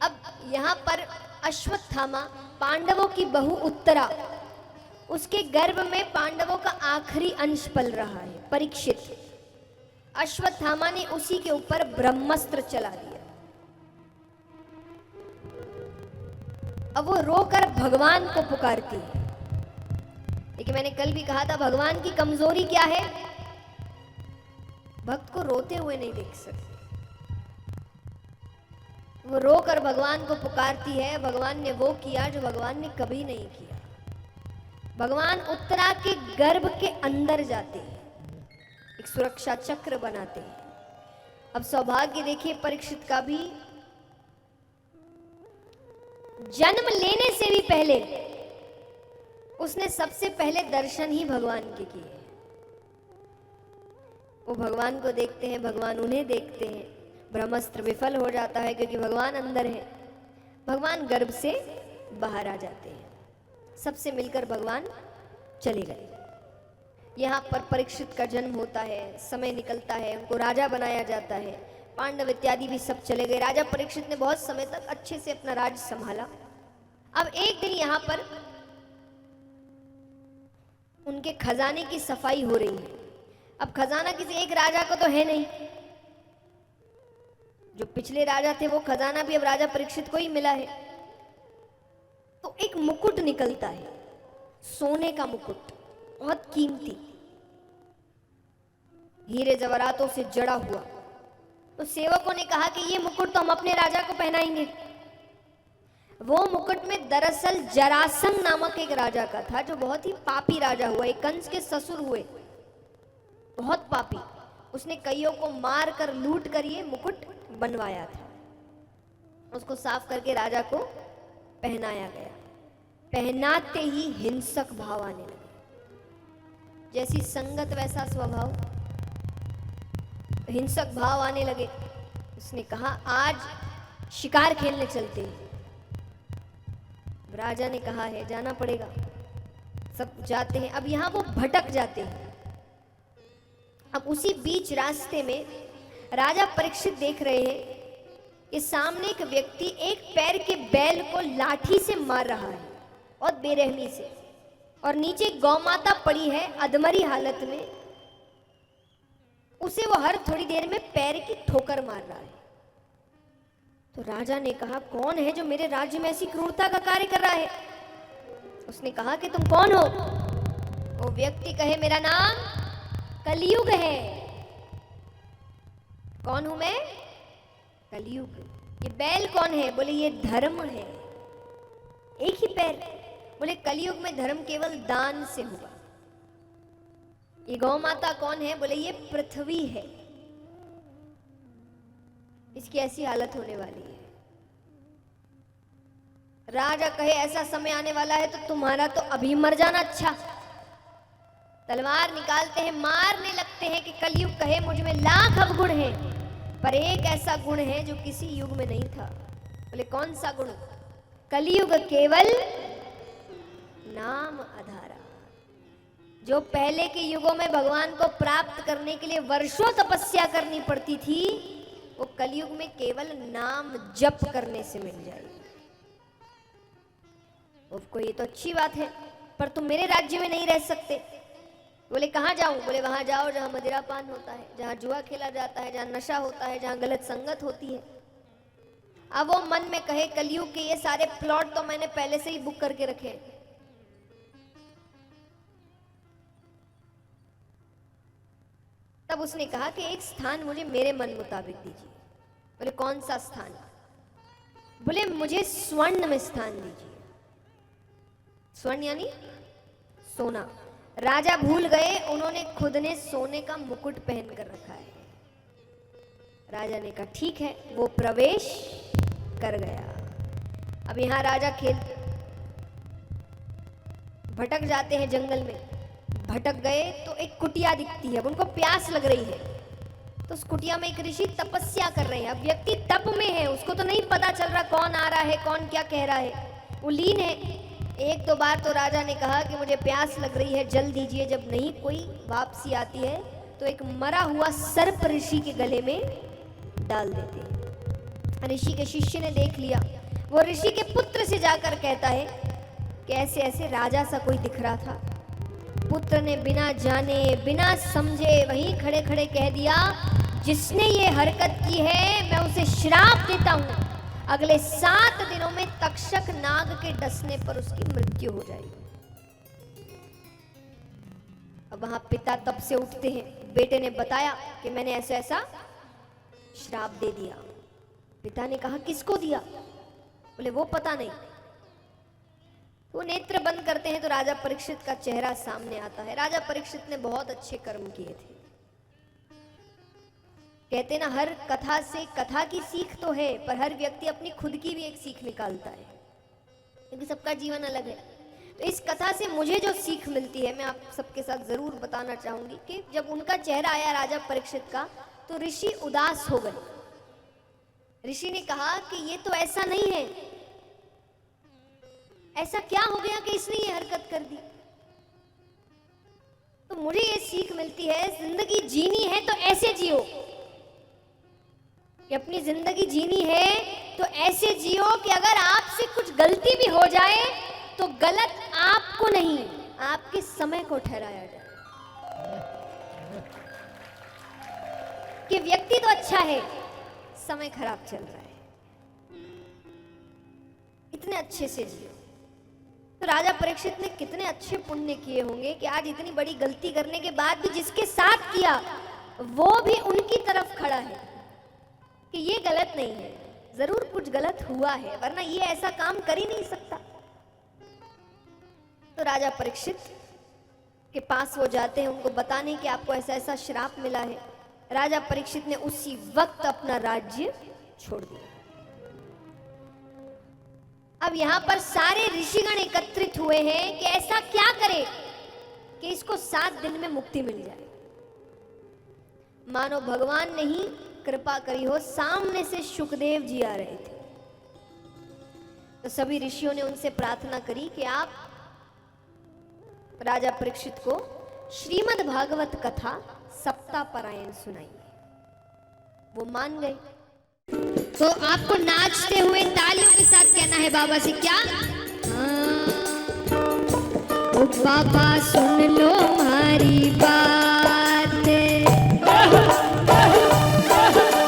अब यहाँ पर अश्वत्थामा, पांडवों की बहू उत्तरा, उसके गर्भ में पांडवों का आखिरी अंश पल रहा है, परीक्षित। अश्वत्थामा ने उसी के ऊपर ब्रह्मास्त्र चला दिया। अब वो रोकर भगवान को पुकारती है। लेकिन मैंने कल भी कहा था, भगवान की कमजोरी क्या है? भक्त को रोते हुए नहीं देख सकते। वो रोकर भगवान को पुकारती है। भगवान ने वो किया जो भगवान ने कभी नहीं किया। भगवान उत्तरा के गर्भ के अंदर जाते हैं, एक सुरक्षा चक्र बनाते हैं। अब सौभाग्य देखिए परीक्षित का भी, जन्म लेने से भी पहले उसने सबसे पहले दर्शन ही भगवान के किए। वो भगवान को देखते हैं, भगवान उन्हें देखते हैं। ब्रह्मास्त्र विफल हो जाता है क्योंकि भगवान अंदर है। भगवान गर्भ से बाहर आ जाते हैं, सबसे मिलकर भगवान चले गए। यहाँ पर परीक्षित का जन्म होता है, समय निकलता है, उनको राजा बनाया जाता है। पांडव इत्यादि भी सब चले गए। राजा परीक्षित ने बहुत समय तक अच्छे से अपना राज संभाला। अब एक दिन यहाँ पर उनके खजाने की सफाई हो रही है। अब खजाना किसी एक राजा को तो है नहीं, जो पिछले राजा थे वो खजाना भी अब राजा परीक्षित को ही मिला है। तो एक मुकुट निकलता है, सोने का मुकुट, बहुत कीमती, हीरे जवाहरातों से जड़ा हुआ। तो सेवकों ने कहा कि ये मुकुट तो हम अपने राजा को पहनाएंगे। वो मुकुट में दरअसल जरासंध नामक एक राजा का था, जो बहुत ही पापी राजा हुआ, एक कंस के ससुर हुए, बहुत पापी। उसने कईयों को मार कर लूट कर ये मुकुट बनवाया था। उसको साफ करके राजा को पहनाया गया। पहनाते ही हिंसक भाव आने लगे। जैसी संगत वैसा स्वभाव, हिंसक भाव आने लगे। उसने कहा आज शिकार खेलने चलते हैं। राजा ने कहा है जाना पड़ेगा। सब जाते हैं। अब यहां वो भटक जाते हैं। अब उसी बीच रास्ते में राजा परीक्षित देख रहे हैं कि सामने एक व्यक्ति एक पैर के बैल को लाठी से मार रहा है, और बेरहमी से, और नीचे गौ माता पड़ी है अधमरी हालत में, उसे वो हर थोड़ी देर में पैर की ठोकर मार रहा है। तो राजा ने कहा कौन है जो मेरे राज्य में ऐसी क्रूरता का कार्य कर रहा है? उसने कहा कि तुम कौन हो? वो व्यक्ति कहे मेरा नाम कलयुग है। कौन हूं मैं? कलयुग। ये बैल कौन है? बोले ये धर्म है, एक ही पैर। बोले कलयुग में धर्म केवल दान से हुआ। ये गौ माता कौन है? बोले ये पृथ्वी है, इसकी ऐसी हालत होने वाली है। राजा कहे ऐसा समय आने वाला है तो तुम्हारा तो अभी मर जाना अच्छा। तलवार निकालते हैं, मारने लगते हैं कि कलयुग कहे मुझ में लाख अवगुण है, पर एक ऐसा गुण है जो किसी युग में नहीं था। बोले कौन सा गुण? कलयुग केवल नाम आधारा। जो पहले के युगों में भगवान को प्राप्त करने के लिए वर्षों तपस्या करनी पड़ती थी, वो कलयुग में केवल नाम जप करने से मिल जाएगी। उसको ये तो अच्छी बात है, पर तुम मेरे राज्य में नहीं रह सकते। बोले कहाँ जाऊं? बोले वहां जाओ जहां मदिरा पान होता है, जहां जुआ खेला जाता है, जहां नशा होता है, जहां गलत संगत होती है। अब वो मन में कहे कलयुग के ये सारे प्लॉट तो मैंने पहले से ही बुक करके रखे हैं। तब उसने कहा कि एक स्थान मुझे मेरे मन मुताबिक दीजिए। बोले कौन सा स्थान? बोले मुझे स्वर्ण में स्थान दीजिए। स्वर्ण यानी सोना। राजा भूल गए, उन्होंने खुद ने सोने का मुकुट पहन कर रखा है। राजा ने कहा ठीक है, वो प्रवेश कर गया। अब यहां राजा भटक जाते हैं जंगल में। भटक गए तो एक कुटिया दिखती है, उनको प्यास लग रही है। तो उस कुटिया में एक ऋषि तपस्या कर रहे हैं। अब व्यक्ति तप में है, उसको तो नहीं पता चल रहा कौन आ रहा है, कौन क्या कह रहा है, वो लीन है। एक दो बार तो राजा ने कहा कि मुझे प्यास लग रही है, जल दीजिए। जब नहीं कोई वापसी आती है तो एक मरा हुआ सर्प ऋषि के गले में डाल देते हैं। ऋषि के शिष्य ने देख लिया। वो ऋषि के पुत्र से जाकर कहता है कि ऐसे ऐसे राजा सा कोई दिख रहा था। पुत्र ने बिना जाने बिना समझे वहीं खड़े खड़े कह दिया, जिसने ये हरकत की है मैं उसे श्राप देता हूं, अगले 7 दिनों में तक्षक नाग के डसने पर उसकी मृत्यु हो जाएगी। अब वहां पिता तब से उठते हैं। बेटे ने बताया कि मैंने ऐसा ऐसा श्राप दे दिया। पिता ने कहा किसको दिया? बोले वो पता नहीं। वो नेत्र बंद करते हैं तो राजा परीक्षित का चेहरा सामने आता है। राजा परीक्षित ने बहुत अच्छे कर्म किए थे। कहते ना, हर कथा से कथा की सीख तो है, पर हर व्यक्ति अपनी खुद की भी एक सीख निकालता है, क्योंकि सबका जीवन अलग है। तो इस कथा से मुझे जो सीख मिलती है मैं आप सबके साथ जरूर बताना चाहूंगी कि जब उनका चेहरा आया राजा परीक्षित का तो ऋषि उदास हो गए। ऋषि ने कहा कि ये तो ऐसा नहीं है, ऐसा क्या हो गया कि इसने ये हरकत कर दी? तो मुझे ये सीख मिलती है, जिंदगी जीनी है तो ऐसे जियो, कि अपनी जिंदगी जीनी है तो ऐसे जियो कि अगर आपसे कुछ गलती भी हो जाए तो गलत आपको नहीं, आपके समय को ठहराया जाए। कि व्यक्ति तो अच्छा है, समय खराब चल रहा है, इतने अच्छे से जियो। तो राजा परीक्षित ने कितने अच्छे पुण्य किए होंगे कि आज इतनी बड़ी गलती करने के बाद भी जिसके साथ किया वो भी उनकी तरफ खड़ा है कि ये गलत नहीं है, जरूर कुछ गलत हुआ है, वरना ये ऐसा काम कर ही नहीं सकता। तो राजा परीक्षित के पास वो जाते हैं, उनको बताने कि आपको ऐसा ऐसा श्राप मिला है। राजा परीक्षित ने उसी वक्त अपना राज्य छोड़ दिया। अब यहां पर सारे ऋषिगण एकत्रित हुए हैं कि ऐसा क्या करे कि इसको 7 दिन में मुक्ति मिल जाए। मानो भगवान ने ही कृपा करी हो, सामने से शुकदेव जी आ रहे थे। तो सभी ऋषियों ने उनसे प्रार्थना करी कि आप राजा परीक्षित को श्रीमद् भागवत कथा सप्ताहपरायण सुनाइए। वो मान गए। तो आपको नाचते हुए तालियों के साथ कहना है बाबा से, क्या? ओ बाबा सुन लो हमारी बात,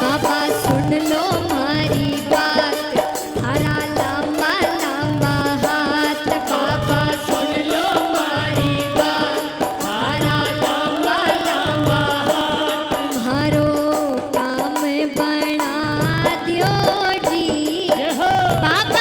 बाबा सुन लो हमारी बात, हरा लंबा लंबा हाथ, बाबा सुन लो हमारी बात, हरा लंबा लंबा हाथ, तुम्हारो काम बना दियो जी बाबा।